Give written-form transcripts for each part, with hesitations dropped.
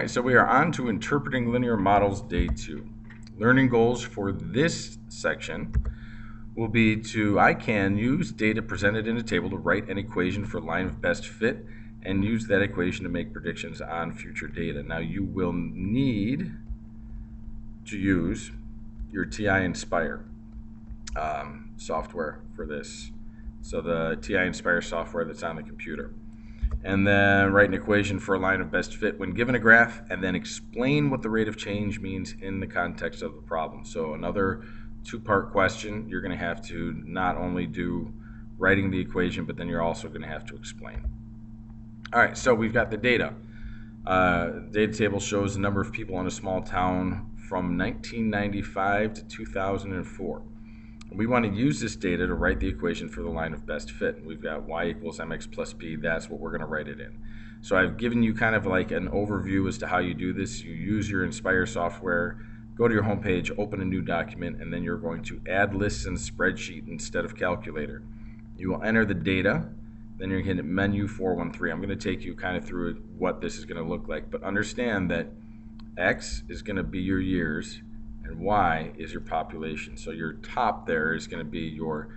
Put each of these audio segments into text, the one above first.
right, so we are on to interpreting linear models day 2. Learning goals for this section will be I can use data presented in a table to write an equation for line of best fit and use that equation to make predictions on future data. Now you will need to use your TI Inspire software for this. So the TI Inspire software that's on the computer. And then write an equation for a line of best fit when given a graph, and then explain what the rate of change means in the context of the problem. So another two-part question. You're going to have to not only do writing the equation, but then you're also going to have to explain. All right, so we've got the data. Data table shows the number of people in a small town from 1995 to 2004. We want to use this data to write the equation for the line of best fit. We've got y equals mx plus b. That's what we're going to write it in. So I've given you kind of like an overview as to how you do this. You use your Inspire software, go to your home page, open a new document, and then you're going to add lists in spreadsheet instead of calculator. You will enter the data, then you're going to hit menu 413. I'm going to take you kind of through what this is going to look like, but understand that x is going to be your years, and y is your population. So your top there is going to be your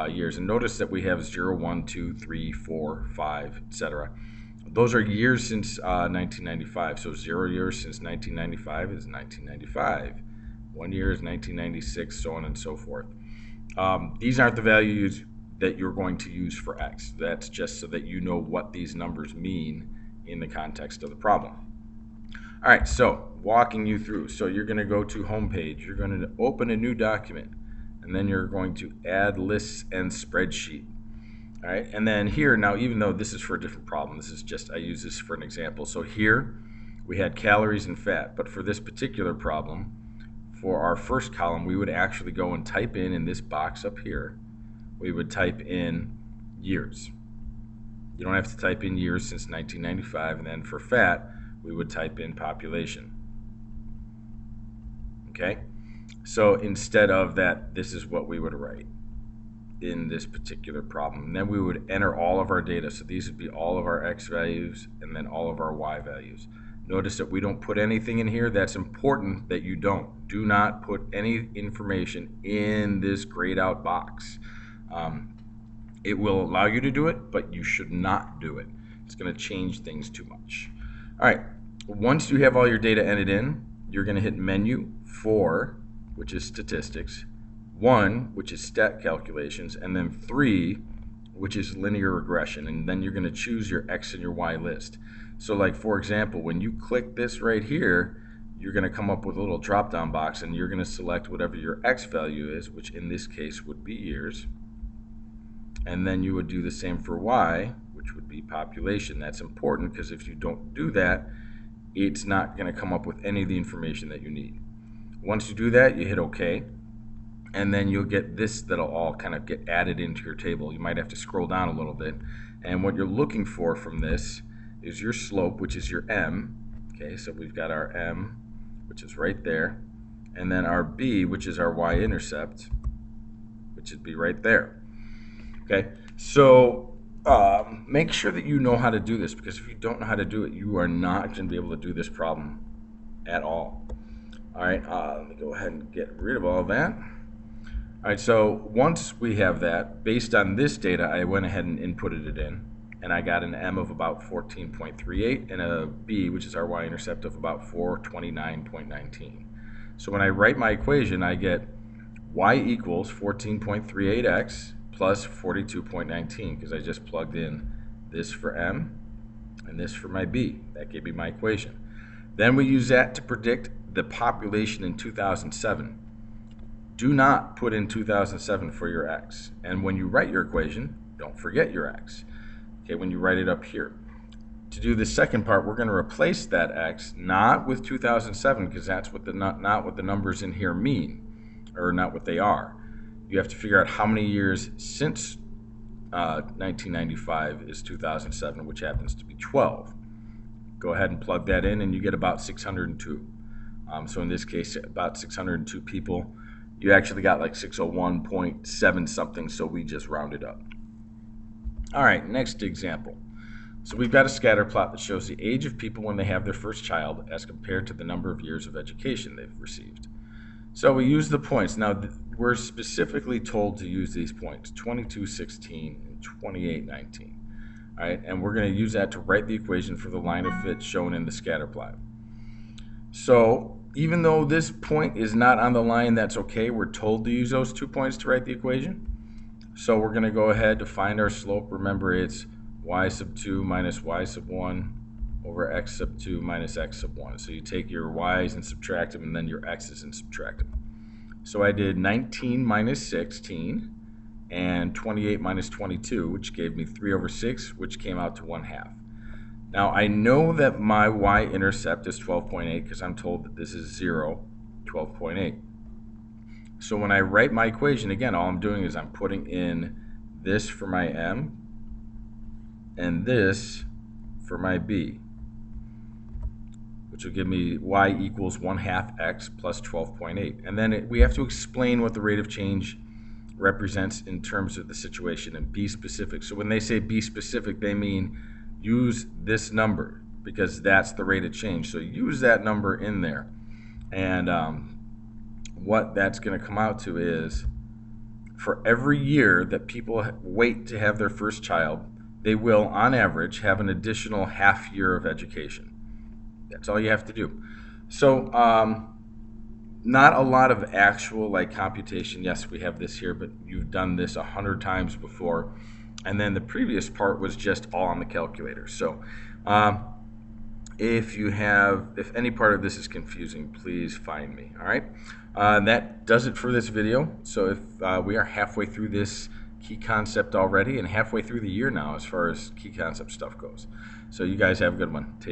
years. And notice that we have 0, 1, 2, 3, 4, 5, etc. Those are years since 1995. So 0 years since 1995 is 1995. 1 year is 1996, so on and so forth. These aren't the values that you're going to use for x. That's just so that you know what these numbers mean in the context of the problem. All right, so walking you through. So you're going to go to home page. You're going to open a new document, and then you're going to add lists and spreadsheet. All right, and then here, now even though this is for a different problem, this is just, I use this for an example. So here we had calories and fat, but for this particular problem, for our first column, we would actually go and type in this box up here, we would type in years. You don't have to type in years since 1995, and then for fat, we would type in population. Okay, so instead of that, this is what we would write in this particular problem. And then we would enter all of our data. So these would be all of our x values and then all of our y values. Notice that we don't put anything in here. That's important that you don't. Do not put any information in this grayed out box. It will allow you to do it, but you should not do it. It's going to change things too much. All right, once you have all your data entered in, you're going to hit menu 4, which is statistics, 1, which is stat calculations, and then 3, which is linear regression, and then you're going to choose your x and your y list. So like, for example, when you click this right here, you're going to come up with a little drop-down box, and you're going to select whatever your x value is, which in this case would be years, and then you would do the same for y, which would be population. That's important because if you don't do that, it's not going to come up with any of the information that you need. Once you do that, you hit OK, and then you'll get this that'll all kind of get added into your table. You might have to scroll down a little bit, and what you're looking for from this is your slope, which is your m. Okay, so we've got our m, which is right there, and then our b, which is our y-intercept, which would be right there. Okay, so make sure that you know how to do this, because if you don't know how to do it, you are not going to be able to do this problem at all. All right, let me go ahead and get rid of all of that. All right, so once we have that, based on this data, I went ahead and inputted it in, and I got an m of about 14.38 and a b, which is our y-intercept, of about 429.19. So when I write my equation, I get y equals 14.38x plus 42.19, because I just plugged in this for m and this for my b. That gave me my equation. Then we use that to predict the population in 2007. Do not put in 2007 for your x. And when you write your equation, don't forget your x. Okay, when you write it up here. To do the second part, we're going to replace that x not with 2007, because that's what not what the numbers in here mean, or not what they are. You have to figure out how many years since 1995 is 2007, which happens to be 12. Go ahead and plug that in, and you get about 602. So in this case, about 602 people. You actually got like 601.7 something, so we just rounded up. All right, next example. So we've got a scatter plot that shows the age of people when they have their first child as compared to the number of years of education they've received. So we use the points. Now we're specifically told to use these points, 2216 and 2819. All right, and we're going to use that to write the equation for the line of fit shown in the scatter plot. So even though this point is not on the line, that's okay. We're told to use those 2 points to write the equation. So we're going to go ahead to find our slope. Remember, it's y sub 2 minus y sub 1 over x sub 2 minus x sub 1. So you take your y's and subtract them, and then your x's and subtract them. So I did 19 minus 16 and 28 minus 22, which gave me 3 over 6, which came out to 1/2. Now I know that my y-intercept is 12.8 because I'm told that this is 0, 12.8. So when I write my equation, again, all I'm doing is I'm putting in this for my m and this for my b, which will give me y equals 1/2 x plus 12.8. And then we have to explain what the rate of change represents in terms of the situation and be specific. So when they say be specific, they mean use this number because that's the rate of change. So use that number in there. And what that's going to come out to is for every year that people wait to have their first child, they will, on average, have an additional half year of education. That's all you have to do. So not a lot of actual computation. Yes, we have this here, but you've done this 100 times before. And then the previous part was just all on the calculator. So if any part of this is confusing, please find me. All right. That does it for this video. So if we are halfway through this key concept already and halfway through the year now as far as key concept stuff goes. So you guys have a good one. Take